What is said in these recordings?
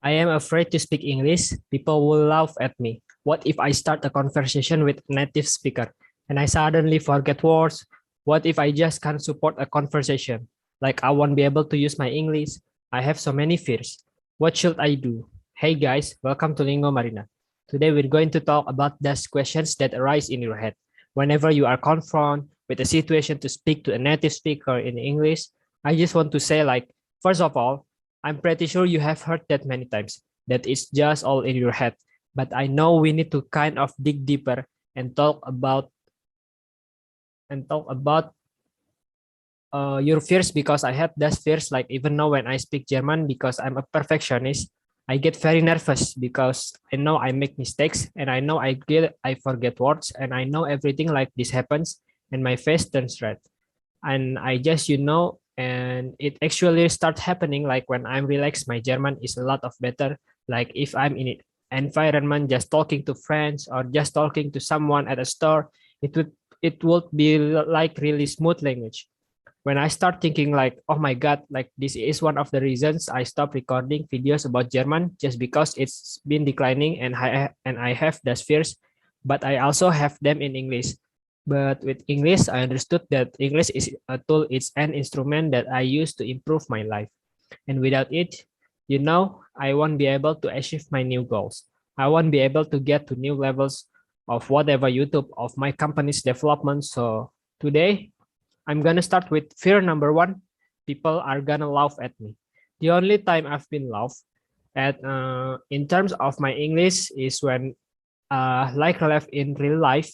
I am afraid to speak English. People will laugh at me. What if I start a conversation with a native speaker and I suddenly forget words? What if I just can't support a conversation? Like I won't be able to use my English. I have so many fears. What should I do? Hey guys, welcome to Lingo Marina. Today we're going to talk about those questions that arise in your head whenever you are confronted with a situation to speak to a native speaker in English. I just want to say first of all, I'm pretty sure you have heard that many times, that it's just all in your head. But I know we need to kind of dig deeper and talk about your fears, because I had those fears. Like even now when I speak German, because I'm a perfectionist, I get very nervous because I know I make mistakes and I know I forget words and I know everything like this happens and my face turns red. And I just and it actually starts happening like when I'm relaxed. My German is a lot of better. Like if I'm in an environment just talking to friends or just talking to someone at a store, it would be like really smooth language. When I start thinking like, oh my god, like this is one of the reasons I stopped recording videos about German, just because it's been declining and I have those fears, but I also have them in English. But with English, I understood that English is a tool, it's an instrument that I use to improve my life. And without it, I won't be able to achieve my new goals. I won't be able to get to new levels of whatever YouTube, of my company's development. So today, I'm gonna start with fear number one. People are gonna laugh at me. The only time I've been laughed at in terms of my English is when like left in real life.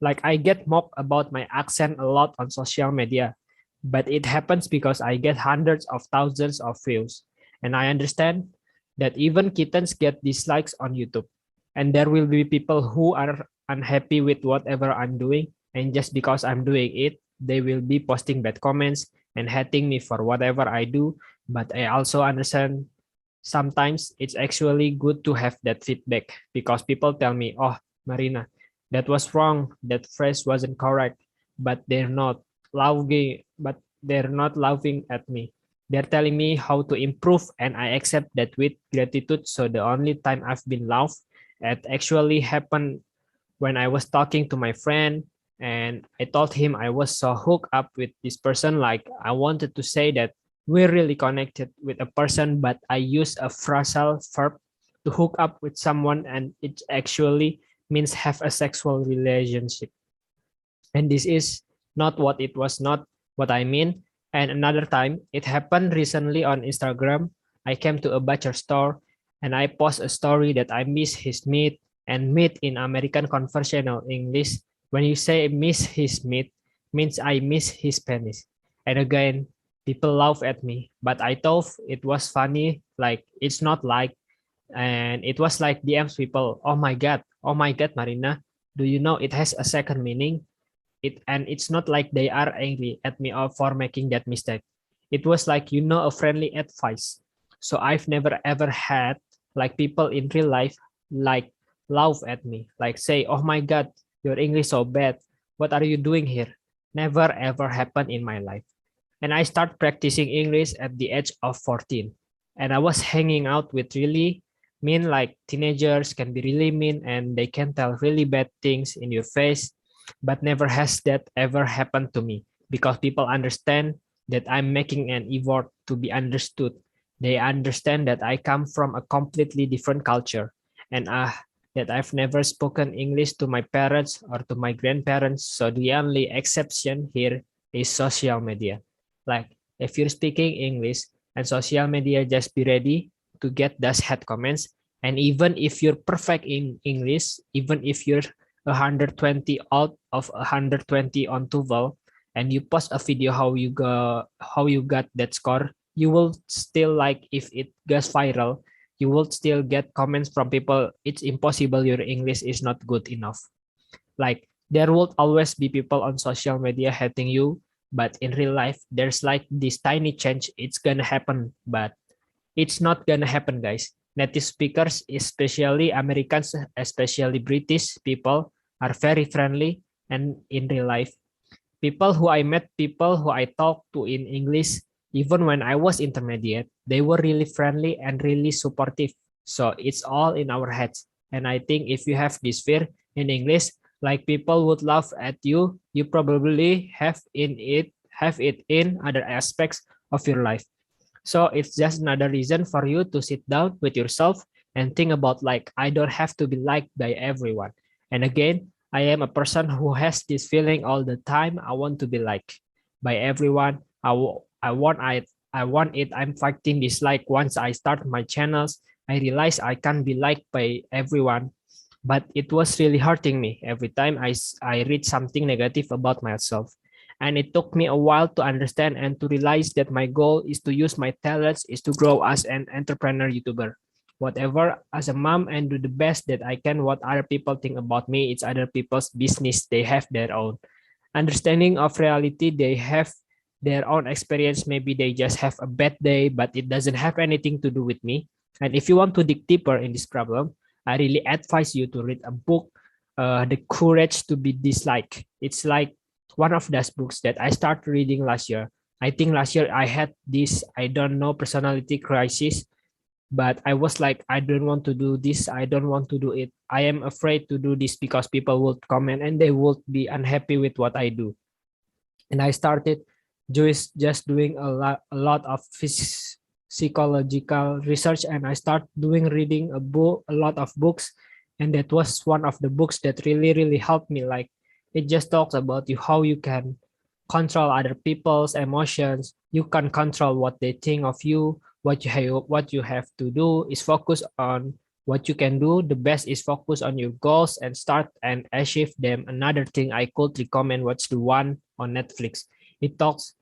Like I get mocked about my accent a lot on social media, but it happens because I get hundreds of thousands of views. And I understand that even kittens get dislikes on YouTube. And there will be people who are unhappy with whatever I'm doing. And just because I'm doing it, they will be posting bad comments and hating me for whatever I do. But I also understand sometimes it's actually good to have that feedback, because people tell me, oh, Marina, that was wrong. That phrase wasn't correct. But they're not laughing at me. They're telling me how to improve, and I accept that with gratitude. So the only time I've been laughed at actually happened when I was talking to my friend and I told him I was so hooked up with this person. Like I wanted to say that we're really connected with a person, but I use a phrasal verb to hook up with someone, and it actually means have a sexual relationship. And this is not what I mean. And another time, it happened recently on Instagram. I came to a butcher store and I post a story that I miss his meat. And meat in American conversational English, when you say miss his meat, means I miss his penis. And again, people laugh at me, but I thought it was funny. Like it's not like, and it was like DMs people. Oh my god, Marina, do you know it has a second meaning? It's not like they are angry at me or for making that mistake. It was like, a friendly advice. So I've never ever had like people in real life like laugh at me, like say, oh my god, your English so bad, what are you doing here? Never ever happened in my life. And I start practicing English at the age of 14. And I was hanging out with really mean, like teenagers can be really mean and they can tell really bad things in your face. But never has that ever happened to me, because people understand that I'm making an effort to be understood. They understand that I come from a completely different culture, and that I've never spoken English to my parents or to my grandparents. So the only exception here is social media. Like if you're speaking English and social media, just be ready to get those head comments. And even if you're perfect in English, even if you're 120 out of 120 on TOEFL, and you post a video how you got that score, you will still, like if it goes viral, you will still get comments from people, it's impossible, your English is not good enough. Like there will always be people on social media hating you, but in real life there's like this tiny change, it's gonna happen, but it's not gonna happen, guys. Native speakers, especially Americans, especially British people, are very friendly, and in real life, people who I talked to in English, even when I was intermediate, they were really friendly and really supportive. So it's all in our heads. And I think if you have this fear in English, like people would laugh at you, you probably have it in other aspects of your life. So it's just another reason for you to sit down with yourself and think about like I don't have to be liked by everyone. And again, I am a person who has this feeling all the time. I want to be liked by everyone. I want it. I'm fighting this like once I start my channels, I realize I can't be liked by everyone. But it was really hurting me every time I read something negative about myself. And it took me a while to understand and to realize that my goal is to use my talents is to grow as an entrepreneur YouTuber. Whatever as a mom and do the best that I can. What other people think about me, it's other people's business. They have their own understanding of reality. They have their own experience. Maybe they just have a bad day, but it doesn't have anything to do with me. And if you want to dig deeper in this problem, I really advise you to read a book, The Courage to Be Disliked. It's like one of those books that I started reading last year. I think last year I had this, I don't know, personality crisis, but I was like, I don't want to do this. I don't want to do it. I am afraid to do this because people would comment and they would be unhappy with what I do. And I started just doing a lot of psychological research, and I start doing reading a lot of books. And that was one of the books that really helped me. Like it just talks about you how you can control other people's emotions. You can control what they think of you. What you have to do is focus on what you can do. The best is focus on your goals and start and achieve them. Another thing I could recommend, watch the one on Netflix. It talks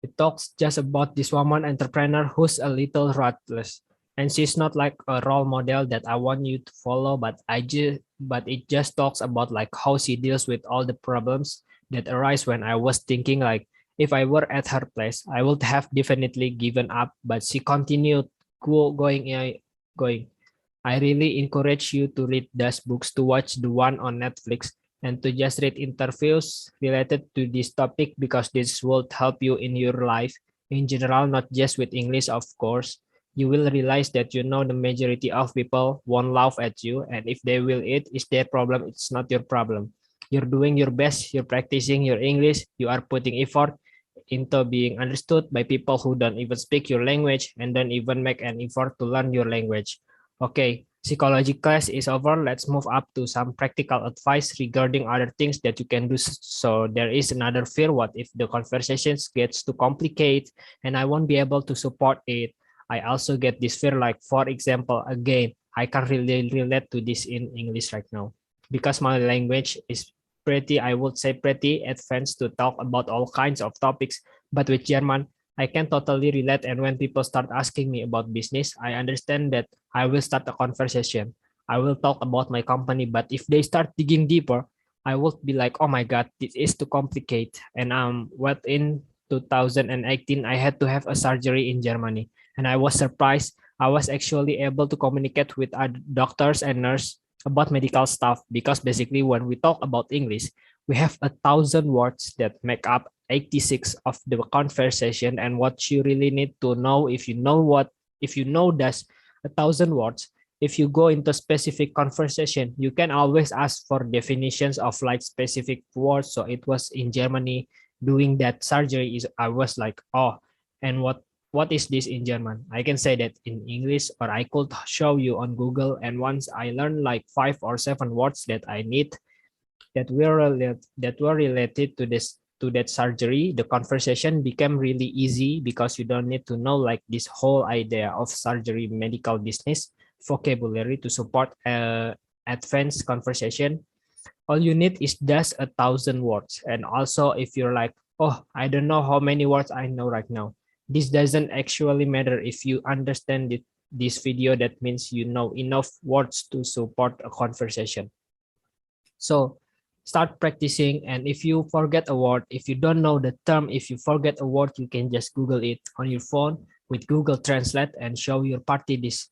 it talks just about this woman entrepreneur who's a little ruthless, and she's not like a role model that I want you to follow, but it just talks about like how she deals with all the problems that arise. When I was thinking like if I were at her place, I would have definitely given up, but she continued going. I really encourage you to read those books, to watch the one on Netflix, and to just read interviews related to this topic, because this will help you in your life in general, not just with English, of course. You will realize that the majority of people won't laugh at you, and if they will, it's their problem. It's not your problem. You're doing your best. You're practicing your English. You are putting effort into being understood by people who don't even speak your language and don't even make an effort to learn your language. Okay, psychology class is over. Let's move up to some practical advice regarding other things that you can do. So there is another fear. What if the conversations gets too complicated and I won't be able to support it? I also get this fear, like for example, again, I can't really relate to this in English right now because my language is I would say pretty advanced to talk about all kinds of topics. But with German, I can totally relate. And when people start asking me about business, I understand that I will start a conversation. I will talk about my company. But if they start digging deeper, I will be like, oh my God, this is too complicated. And what in 2018, I had to have a surgery in Germany. And I was surprised. I was actually able to communicate with other doctors and nurses about medical stuff, because basically when we talk about English, we have 1,000 words that make up 86 of the conversation. And what you really need to know, if you know that's 1,000 words, if you go into specific conversation, you can always ask for definitions of like specific words. So it was in Germany doing that surgery is I was like, oh, and what is this in German? I can say that in English, or I could show you on Google. And once I learned like 5 or 7 words that I need that were related to that surgery, the conversation became really easy, because you don't need to know like this whole idea of surgery medical business vocabulary to support advanced conversation. All you need is just 1,000 words. And also if you're like, oh, I don't know how many words I know right now, this doesn't actually matter. If you understand this video, that means you know enough words to support a conversation. So start practicing. And if you forget a word, if you don't know the term, if you forget a word, you can just Google it on your phone with Google Translate and show your party this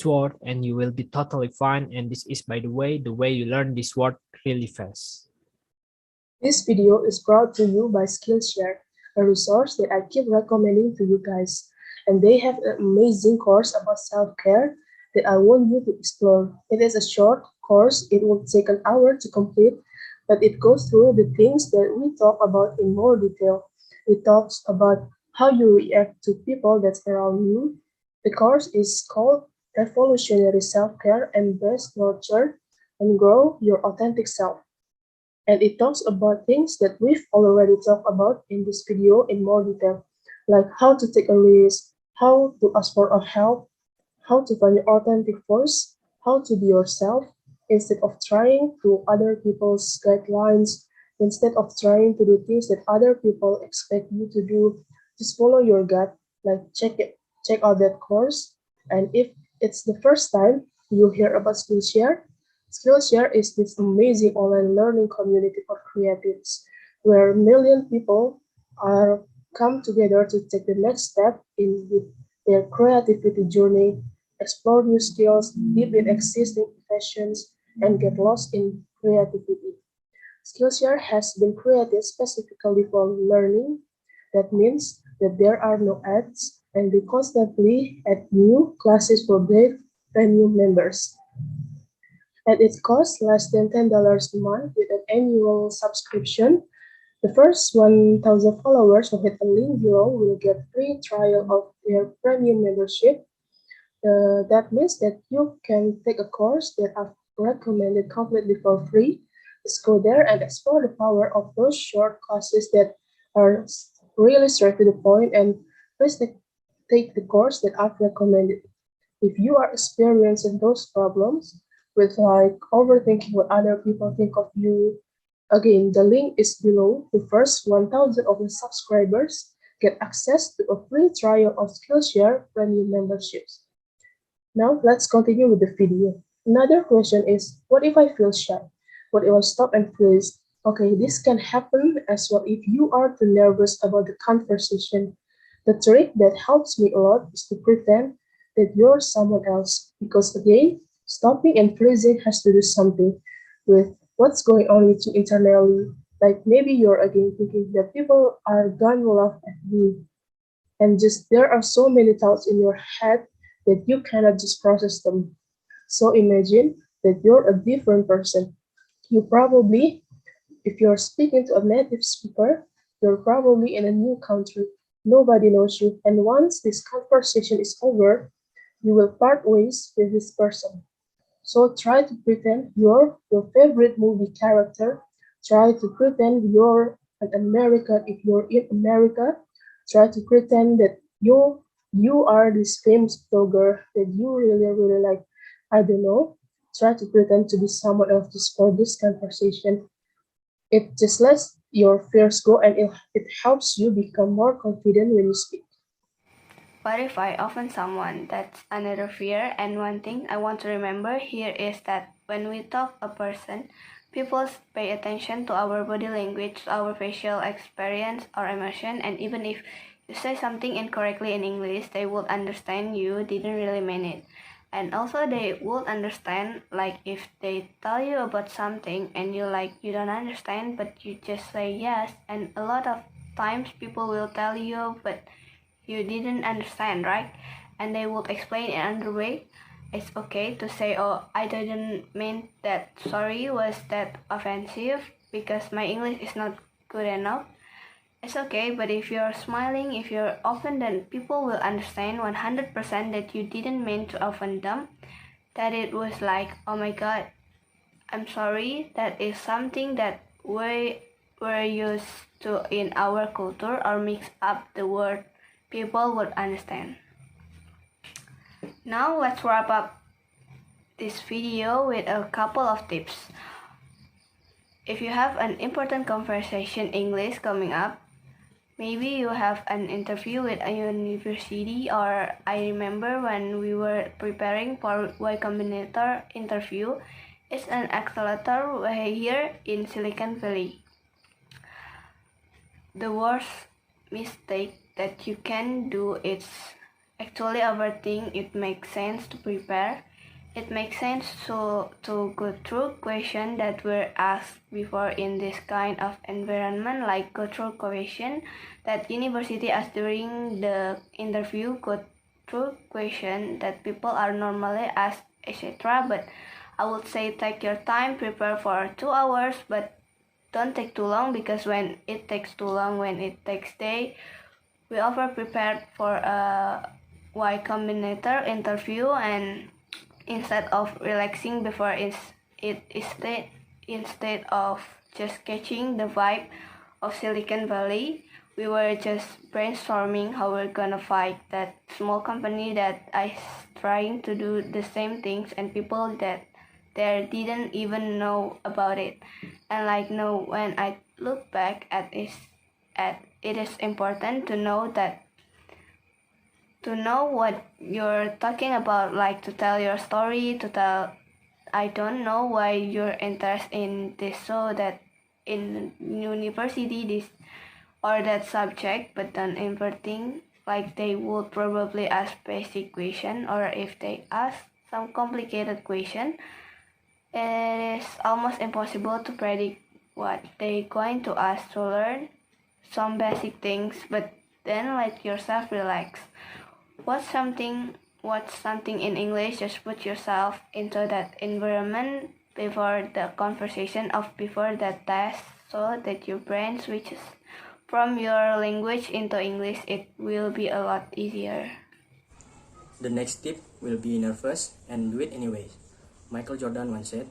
word, and you will be totally fine. And this is, by the way you learn this word really fast. This video is brought to you by Skillshare, a resource that I keep recommending to you guys. and they have an amazing course about self-care that I want you to explore. It is a short course, it will take an hour to complete, but it goes through the things that we talk about in more detail. It talks about how you react to people that's around you. The course is called Revolutionary Self-Care and Best Nurture and Grow Your Authentic Self. And it talks about things that we've already talked about in this video in more detail, like how to take a risk, how to ask for a help, how to find your authentic voice, how to be yourself instead of trying to other people's guidelines, instead of trying to do things that other people expect you to do. Just follow your gut, like check out that course. And if it's the first time you hear about Skillshare, Skillshare is this amazing online learning community for creatives where million people are come together to take the next step in with their creativity journey, explore new skills, deep in existing passions, and get lost in creativity. Skillshare has been created specifically for learning. That means that there are no ads, and we constantly add new classes for paid premium members. And it costs less than $10 a month with an annual subscription. The first 1,000 followers who hit a link below will get free trial of their premium membership. That means that you can take a course that I've recommended completely for free. Just go there and explore the power of those short classes that are really straight to the point, and please take the course that I've recommended. If you are experiencing those problems with like overthinking what other people think of you, again, the link is below. The first 1,000 of the subscribers get access to a free trial of Skillshare premium memberships. Now let's continue with the video. Another question is, what if I feel shy? What if I stop and freeze? Okay, this can happen as well if you are too nervous about the conversation. The trick that helps me a lot is to pretend that you're someone else. Because again, stopping and freezing has to do something with what's going on with you internally. Like maybe you're again thinking that people are gonna laugh at me, and just there are so many thoughts in your head that you cannot just process them. So imagine that you're a different person. You probably, if you're speaking to a native speaker, you're probably in a new country. Nobody knows you, and once this conversation is over, you will part ways with this person. So try to pretend you're your favorite movie character. Try to pretend you're an American if you're in America. Try to pretend that you are this famous blogger that you really like. I don't know. Try to pretend to be someone else just for this conversation. It just lets your fears go, and it helps you become more confident when you speak. What if I offend someone? That's another fear, and one thing I want to remember here is that when we talk a person, people pay attention to our body language, our facial experience, our emotion, and even if you say something incorrectly in English, they will understand you didn't really mean it. And also they will understand, like if they tell you about something and you don't understand but you just say yes, and a lot of times people will tell you but you didn't understand, right? And they will explain in another way. It's okay to say, oh, I didn't mean that, sorry, was that offensive because my English is not good enough. It's okay, but if you're smiling, if you're open, then people will understand 100% that you didn't mean to offend them. That it was like, oh my god, I'm sorry, that is something that we're used to in our culture, or mix up the word, people would understand. Now let's wrap up this video with a couple of tips. If you have an important conversation English coming up, maybe you have an interview with a university, or I remember when we were preparing for Y Combinator interview, it's an accelerator here in Silicon Valley. The worst mistake that you can do is actually overthink. It makes sense to prepare. It makes sense to go through questions that were asked before in this kind of environment, like go through question that university asked during the interview, go through question that people are normally asked, etc. But I would say take your time, prepare for 2 hours, but don't take too long, because when it takes too long, when it takes day, we over prepared for a Y Combinator interview, and instead of relaxing before instead of just catching the vibe of Silicon Valley, we were just brainstorming how we're gonna fight that small company that is trying to do the same things, and people that there didn't even know about it. And like no, when I look back at it is important to know what you're talking about, like to tell your story, to tell, I don't know why you're interested in this, so that in university this or that subject, but then inverting, like they would probably ask basic question, or if they ask some complicated question, it is almost impossible to predict what they're going to ask. To learn some basic things, but then let yourself relax. What's something in English? Just put yourself into that environment before the conversation of before that test, so that your brain switches from your language into English. It will be a lot easier. The next tip will be nervous and do it anyway. Michael Jordan once said,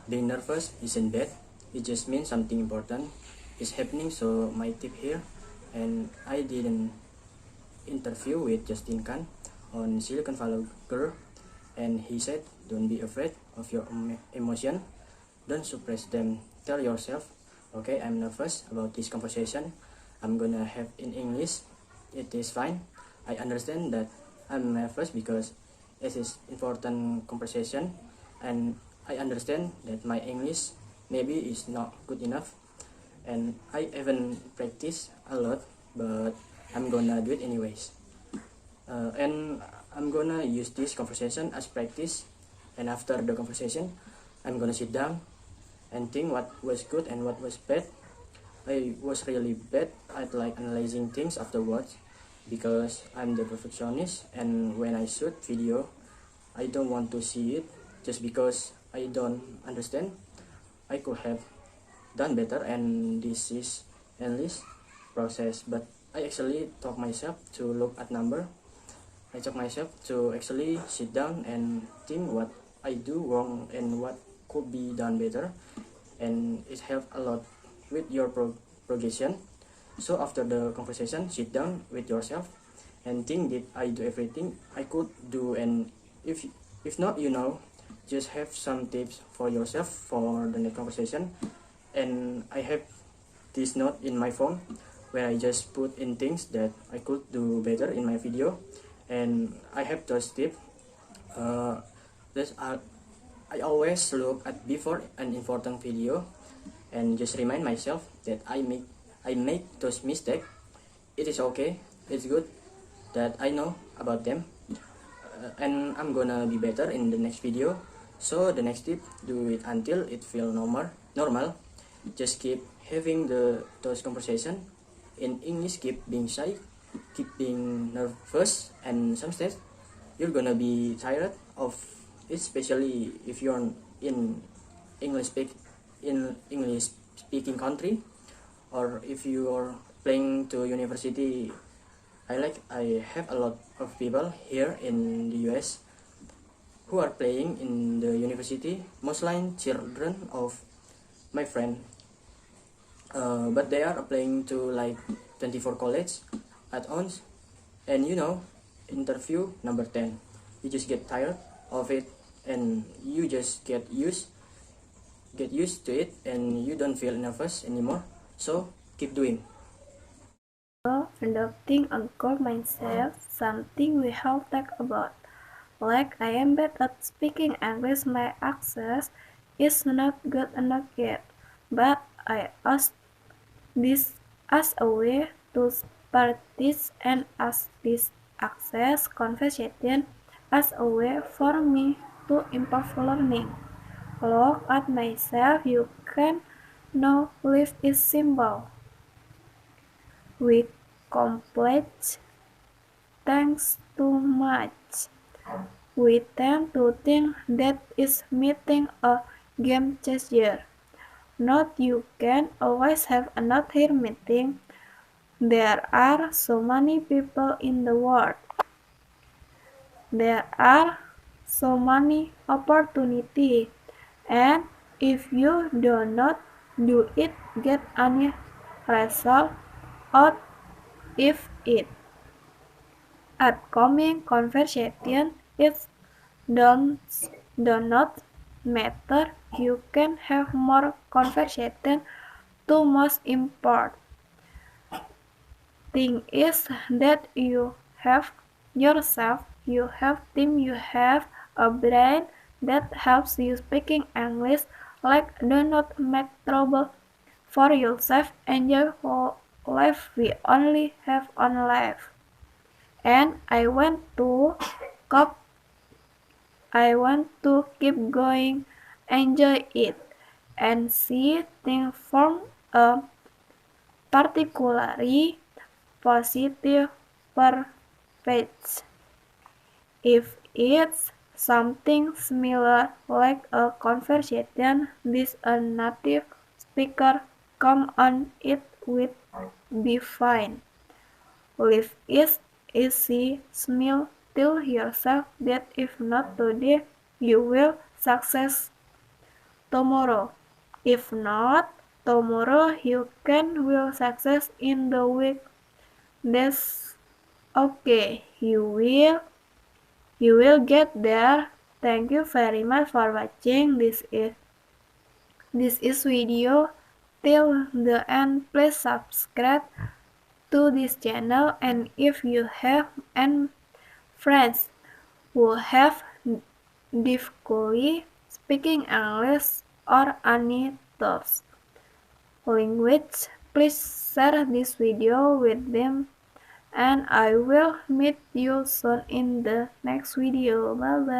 being nervous isn't bad, it just means something important is happening. So my tip here, and I did an interview with Justin Khan on Silicon Valley Girl, and he said, don't be afraid of your emotion, don't suppress them, tell yourself, okay, I'm nervous about this conversation, I'm gonna have in English, it is fine, I understand that I'm nervous because it is important conversation, and I understand that my English maybe is not good enough, and I haven't practiced a lot, but I'm gonna do it anyways. And I'm gonna use this conversation as practice, and after the conversation I'm gonna sit down and think what was good and what was bad. I was really bad at like analyzing things afterwards, because I'm the perfectionist, and when I shoot video I don't want to see it just because I don't understand. I could have done better, and this is endless process, but I actually taught myself to look at number. I taught myself to actually sit down and think what I do wrong and what could be done better, and it helped a lot with your progression. So after the conversation, sit down with yourself and think, did I do everything I could do? And if not, just have some tips for yourself for the next conversation. And I have this note in my phone where I just put in things that I could do better in my video, and I have those tips. I always look at before an important video and just remind myself that I make those mistakes. It is okay, it's good that I know about them, and I'm gonna be better in the next video. So the next tip, do it until it feels normal. Just keep having those conversation in English, keep being shy, keep being nervous, and some steps you're gonna be tired of it, especially if you're in English speaking country, or if you are playing to university. I have a lot of people here in the US who are playing in the university, mostly children of my friend, but they are applying to like 24 college at once, and interview number 10, you just get tired of it, and you just get used to it, and you don't feel nervous anymore, so keep doing. Adopting a growth mindset, something we have talked about. Like I am bad at speaking English, my access is not good enough yet, but I ask this as a way to practice, and as this access conversation as a way for me to improve learning. Look at myself, you can know life is simple. We complex things too much. We tend to think that is meeting a game changer. Not you can always have another meeting. There are so many people in the world. There are so many opportunities, and if you do not do it, get any result out of it. Upcoming conversation is do not matter. You can have more conversation. The most important thing is that you have yourself, you have team, you have a brain that helps you speaking English. Like, do not make trouble for yourself. Enjoy life. We only have one life. And I want to keep going, enjoy it, and see things from a particularly positive perspective. If it's something similar like a conversation with a native speaker, come on, it will be fine. Life is easy. Smile, tell yourself that if not today, you will success tomorrow. If not tomorrow, you can will success in the week. That's okay. You will get there. Thank you very much for watching. This is video till the end. Please subscribe to this channel, and if you have any friends who have difficulty speaking English or any tough language, please share this video with them, and I will meet you soon in the next video. Bye bye.